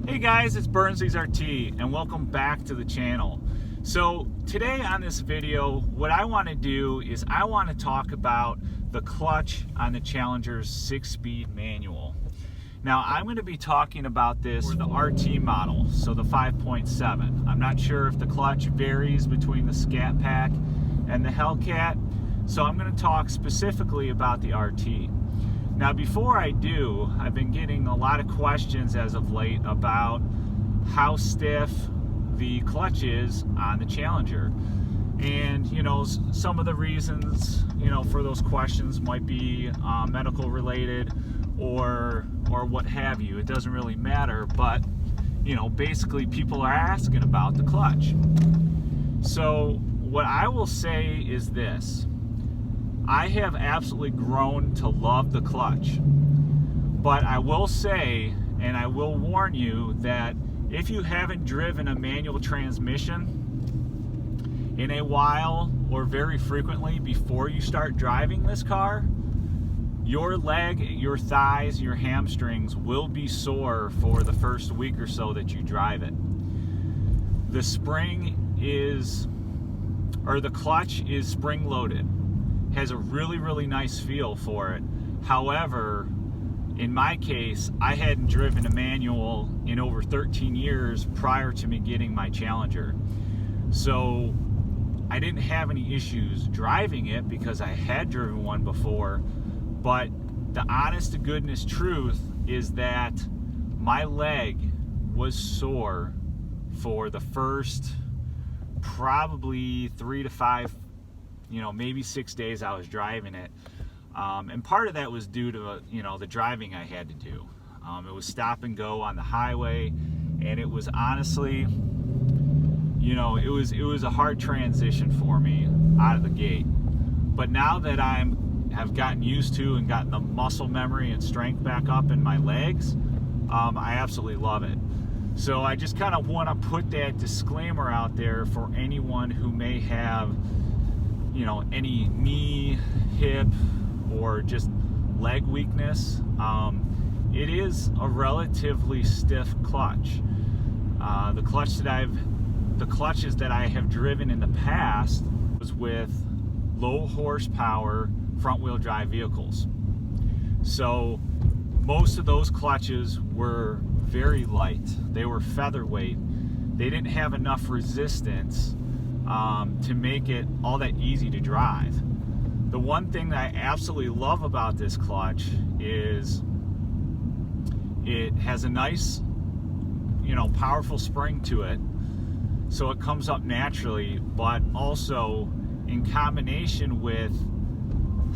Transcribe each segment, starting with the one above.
Hey guys, it's Burnsies RT and welcome back to the channel. So today on this video, what I want to do is I want to talk about the clutch on the Challenger's 6-speed manual. Now I'm going to be talking about this for the RT model, so the 5.7. I'm not sure if the clutch varies between the Scat Pack and the Hellcat, so I'm going to talk specifically about the RT. Now before I do, I've been getting a lot of questions as of late about how stiff the clutch is on the Challenger. And you know, some of the reasons, you know, for those questions might be medical related or what have you. It doesn't really matter, but you know, basically people are asking about the clutch. So what I will say is this: I have absolutely grown to love the clutch, but I will say, and I will warn you, that if you haven't driven a manual transmission in a while or very frequently before you start driving this car, your leg, your thighs, your hamstrings will be sore for the first week or so that you drive it. The clutch is spring loaded. Has a really nice feel for it. However, in my case, I hadn't driven a manual in over 13 years prior to me getting my Challenger. So I didn't have any issues driving it because I had driven one before, but the honest to goodness truth is that my leg was sore for the first probably 3 to 5, maybe 6 days I was driving it. And part of that was due to, the driving I had to do. It was stop and go on the highway, and it was honestly, it was a hard transition for me out of the gate. But now that have gotten used to and gotten the muscle memory and strength back up in my legs, I absolutely love it. So I just kind of want to put that disclaimer out there for anyone who may have any knee, hip, or just leg weakness. It is a relatively stiff clutch. The clutches that I have driven in the past was with low horsepower front wheel drive vehicles. So most of those clutches were very light. They were featherweight. They didn't have enough resistance to make it all that easy to drive. The one thing that I absolutely love about this clutch is it has a nice, powerful spring to it, so it comes up naturally, but also in combination with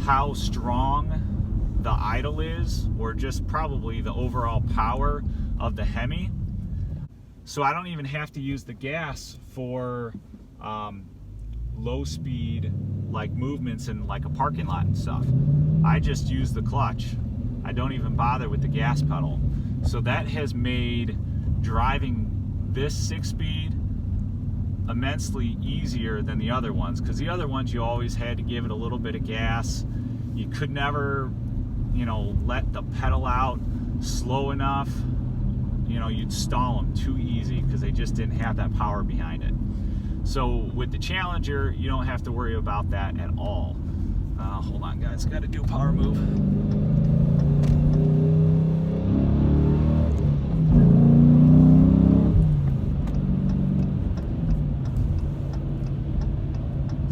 how strong the idle is, or just probably the overall power of the Hemi. So I don't even have to use the gas for low speed like movements in like a parking lot and stuff. I just use the clutch. I don't even bother with the gas pedal. So that has made driving this 6-speed immensely easier than the other ones, because the other ones you always had to give it a little bit of gas. You could never let the pedal out slow enough. You'd stall them too easy because they just didn't have that power behind it. So with the Challenger, you don't have to worry about that at all. Hold on guys, gotta do a power move.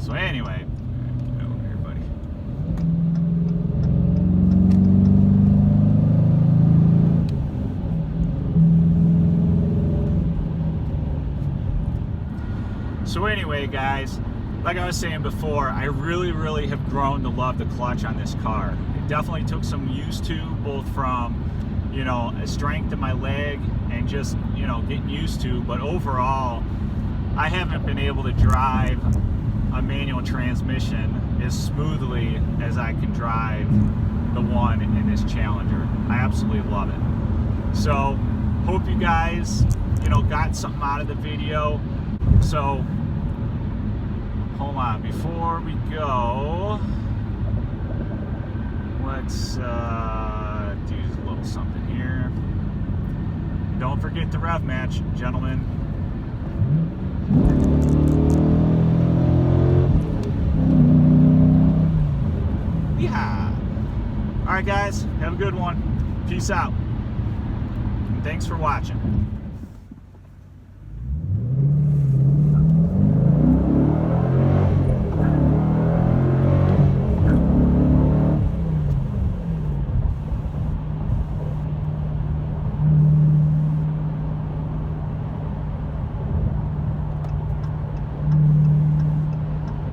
So anyway, get over here, buddy. So anyway, guys, like I was saying before, I really have grown to love the clutch on this car. It definitely took some used to, both from, a strength in my leg and just, getting used to, but overall, I haven't been able to drive a manual transmission as smoothly as I can drive the one in this Challenger. I absolutely love it. So, hope you guys, got something out of the video. So, hold on, before we go, let's do a little something here. Don't forget the rev match, gentlemen. Yeah. All right, guys. Have a good one. Peace out. And thanks for watching.